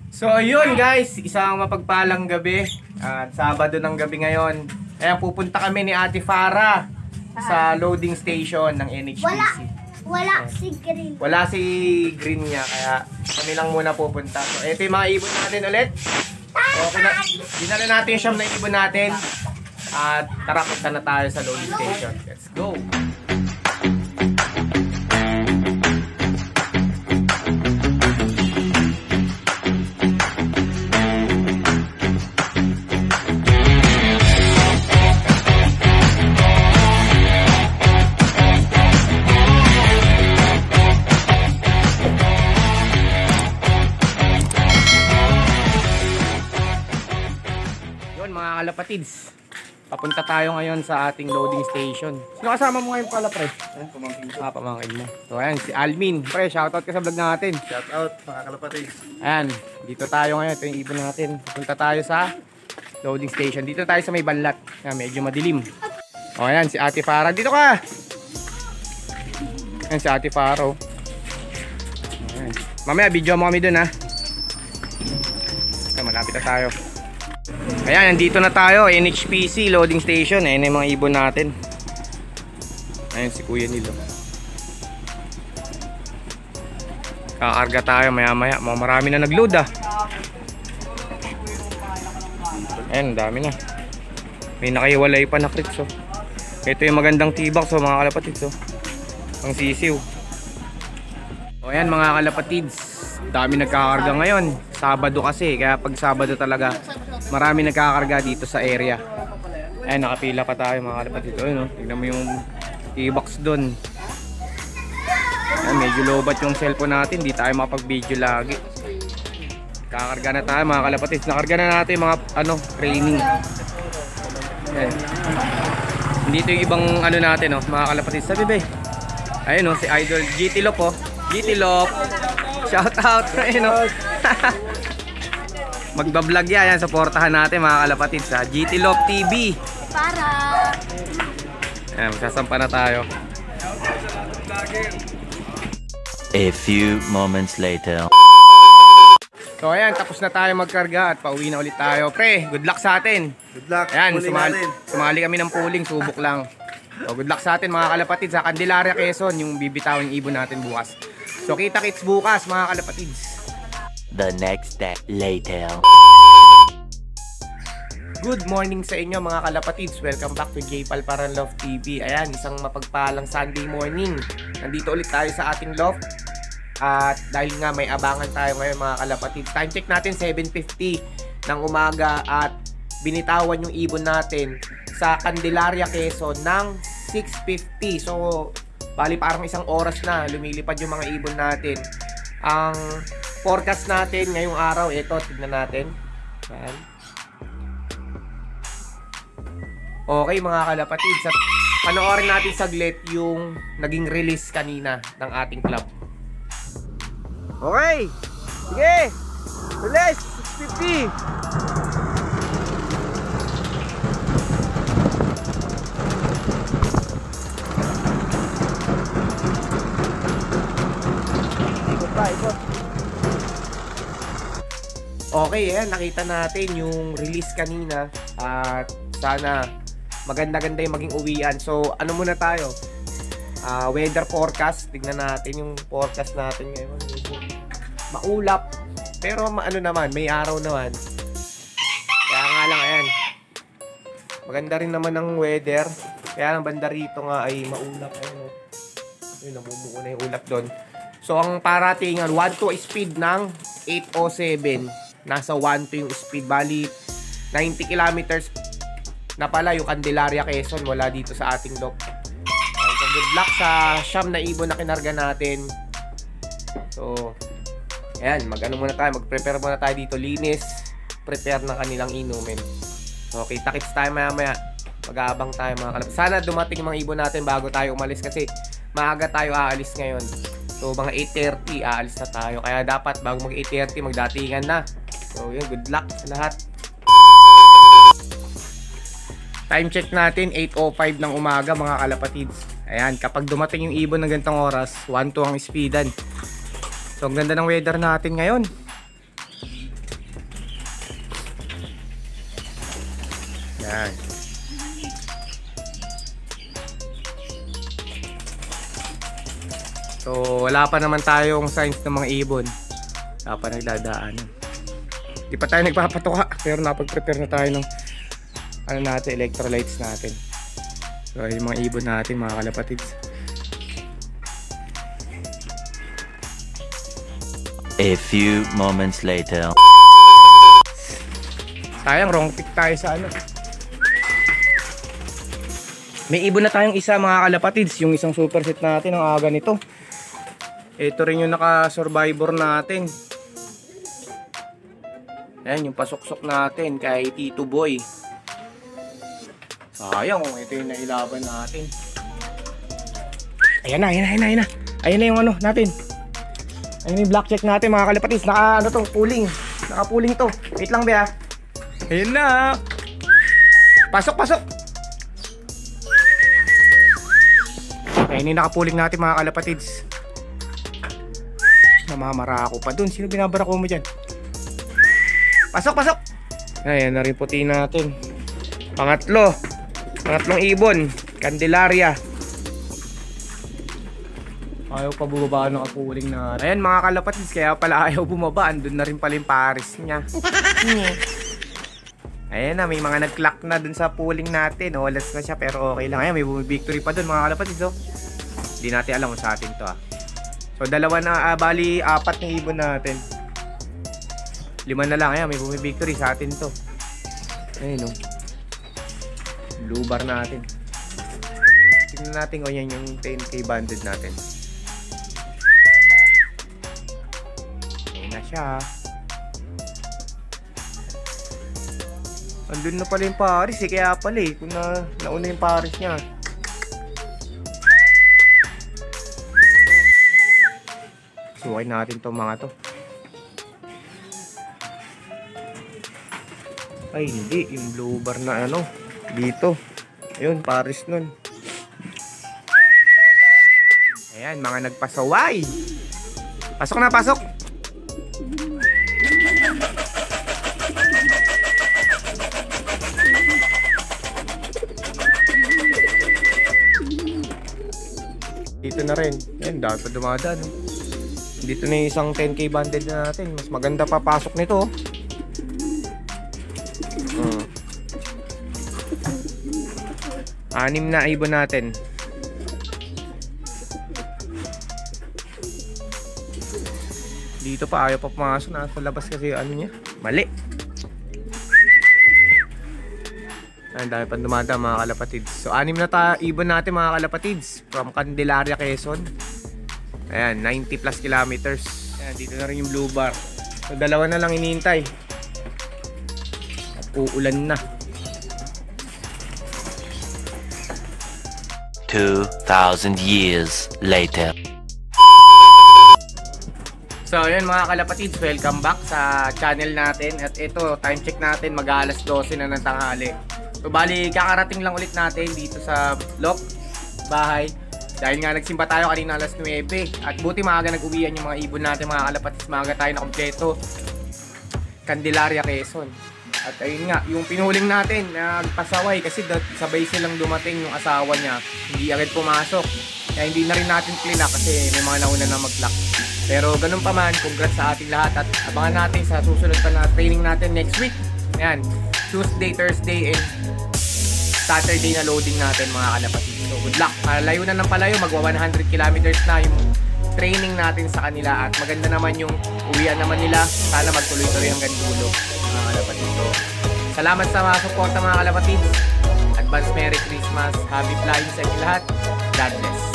So ayun guys, isang mapagpalang gabi at Sabado ng gabi ngayon. Kaya pupunta kami ni Ate Farah sa loading station ng NHPC. Wala si Green. Wala si Green niya, kaya kami lang muna pupunta. So ito yung mga ibon natin ulit. Okay na, dinala natin yung siyam na ibon natin. At tara, punta na tayo sa loading station. Let's go! Mga kalapatids, papunta tayo ngayon sa ating loading station. Sino kasama mo ngayon pala, pre? Pamangkin ko. Pamangkin mo. So ayan, si Almin. Pre, shoutout ka sa vlog natin. Shoutout mga kalapatids. Ayan, dito tayo ngayon. Ito yung ibon natin. Papunta tayo sa loading station. Dito tayo sa may banlat. Ayan, medyo madilim. O ayan, si Ate Farah. Dito ka! Ayan, si Ate Farah. Ayan. Mamaya, video mo kami dun, ha? Ayan, malapit na tayo. Ayan, nandito na tayo, NHPC loading station. Ayan yung mga ibon natin. Ayan si Kuya Nilo. Kakarga tayo maya maya. Marami na nagload ah. Ayan, dami na. May nakaiwalay pa na krits oh. Ito yung magandang tibak so mga kalapatids oh. Ang sisiw. O ayan mga kalapatids, dami nagkakarga ngayon. Sabado kasi, kaya pag Sabado talaga marami nagkakarga dito sa area. Ayan, nakapila pa tayo mga kalapatid. Ayun, no? Tignan mo yung e-box doon. Ayan, medyo lobat yung cellphone natin. Di tayo makapag-video lagi. Kakarga na tayo mga kalapatid. Nakarga na natin yung mga training. Ayan. Dito yung ibang natin, no? Mga kalapatid. Sabi ba? Ayun, no? Si Idol GT Lop, oh. GT Lop. Shout out. Ayun, no? Magbablog yan, supportahan natin mga kalapatid sa GT Lop TV. Para. Ayan, magsasampa na tayo. A few moments later. So ayan, tapos na tayo magkarga at pauwi na ulit tayo. Pre, good luck sa atin. Good luck. Ayan, sumali kami ng pooling, subok lang. So good luck sa atin mga kalapatid sa Candelaria, Quezon, yung bibitawing ibon natin bukas. So kita-kits bukas mga kalapatids. The next day later. Good morning sa inyo mga kalapatids. Welcome back to J-Pal Parang Love TV. Ayan, isang mapagpalang Sunday morning. Nandito ulit tayo sa ating loft. At dahil nga may abangan tayo ngayon mga kalapatids. Time check natin 7:50 ng umaga at binitawan yung ibon natin sa Candelaria, Quezon ng 6:50. So, bali parang isang oras na lumilipad yung mga ibon natin. Ang forecast natin ngayong araw, ito, tignan natin. Ayan. Okay mga kalapatids, at panoorin natin saglit yung naging release kanina ng ating club. Okay, sige, release, 650. Ikot pa, ikot. Okay, ayan, nakita natin yung release kanina at sana maganda-ganda yung maging uwian. So, ano muna tayo? Weather forecast. Tignan natin yung forecast natin ngayon. Maulap. Pero naman, may araw naman. Kaya nga lang, ayan. Maganda rin naman ang weather. Kaya lang banda rito nga ay maulap. Ayun, ayun, namumuo na yung ulap doon. So, ang paratingan, 1-2 speed ng 807. Nasa 1-2 yung speed. Bali, 90 kilometers na pala yung Candelaria, Quezon, wala dito sa ating loft. So good luck sa siyam na ibon na kinarga natin. So ayan, muna tayo, mag-prepare muna tayo dito, linis, prepare ng kanilang inumin. So kita-kits tayo maya-maya, mag-aabang tayo mga kalap. Sana dumating yung mga ibon natin bago tayo umalis kasi maaga tayo aalis ngayon. So mga 8:30 aalis na tayo, kaya dapat bago mag 8:30 magdatingan na. So yun, good luck sa lahat. Time check natin, 8:05 ng umaga mga kalapatids. Ayan, kapag dumating yung ibon ng ganitong oras, 1-2 ang speedan. So, ang ganda ng weather natin ngayon. Yan. So, wala pa naman tayong signs ng mga ibon. Wala pa nagdadaanan. Di pa tayo nagpapatuka, pero napag-prepare na tayo ng ano natin, electrolytes natin. So, yung mga ibon natin, mga kalapatids. A few moments later. Sayang, wrong pick tayo sa ano. May ibon na tayong isa, mga kalapatids. Yung isang superset natin, ang aga nito. Ito rin yung naka-survivor natin. Ayan, yung pasok-sok natin kay Tito Boy. Sayang kung ito yung nailaban natin. Ayan na. Ayan na yung ano natin. Ayan yung blackjack natin, mga kalapatids. Pooling. Naka-pooling to. Wait lang, Bea. Ayan na. Pasok. Ayan yung naka-pooling natin, mga kalapatids. Namamara ako pa dun. Sino binabara ko mo dyan? Pasok! Ayan na rin puti natin. Pangatlong ibon. Candelaria. Ayaw pa bumaba ng kapuling na. Ayan mga kalapatids, kaya pala ayaw bumaba. Andun na rin pala yung pares niya. Ayan na, may mga nag-clock na dun sa pooling natin. Last na siya pero okay lang. Ayan, may victory pa dun mga kalapatids. Hindi natin alam kung sa atin to. So dalawa na, bali 4 na ibon natin. 5 na lang. Ayan, may bumibictory sa atin to. Ayun o. Blue bar natin. Tingnan natin kung yan yung 10k banded natin. Ayun na siya. Andun na pala yung pares eh. Kaya pala eh. Kung nauna yung pares niya. Suwain natin to mga to. Ay hindi, yung blue bar na ano dito. Ayun, pares nun. Ayan, mga nagpasaway. Pasok na, pasok. Dito na rin. Ayan, dahil pa dumadaan. Dito na yung isang 10k banded na natin. Mas maganda pa pasok nito. 6 na ibon natin. Dito pa ayaw pa pumasok. Nasa labas kasi ano niya. Mali. Ang dami pa dumada mga kalapatids. So 6 na ibon natin mga kalapatids. From Candelaria, Quezon. Ayan, 90 plus kilometers. Ayan, dito na rin yung blue bar. So 2 na lang inihintay. At uulan na. 2,000 years later. So ayun mga kalapatids, welcome back sa channel natin. At ito, time check natin, mag-aalas 12 na ng tanghali. So bali, kakarating lang ulit natin dito sa Lok, bahay. Dahil nga nagsimba tayo kanina alas 9. At buti maaga nag-uwian yung mga ibon natin mga kalapatids. Maaga tayo na kompleto. Candelaria, Quezon. At ayun nga, yung pinuling natin, nagpasaway kasi sabay silang dumating yung asawa niya. Hindi agad pumasok. Kaya hindi na rin natin klinak kasi may mga nauna na mag-lock. Pero ganun pa man, congrats sa ating lahat. At abangan natin sa susunod pa na training natin next week. Ayan, Tuesday, Thursday, and Saturday na loading natin mga kalapatids. So good luck. Layo na ng palayo, magwa 100 kilometers na yung training natin sa kanila. At maganda naman yung uwian naman nila. Sana magtuloy-tuloy hanggang dulo mga kalapatids. So, salamat sa mga suporta mga kalapatids. Advance Merry Christmas. Happy flying sa inyo lahat. God bless.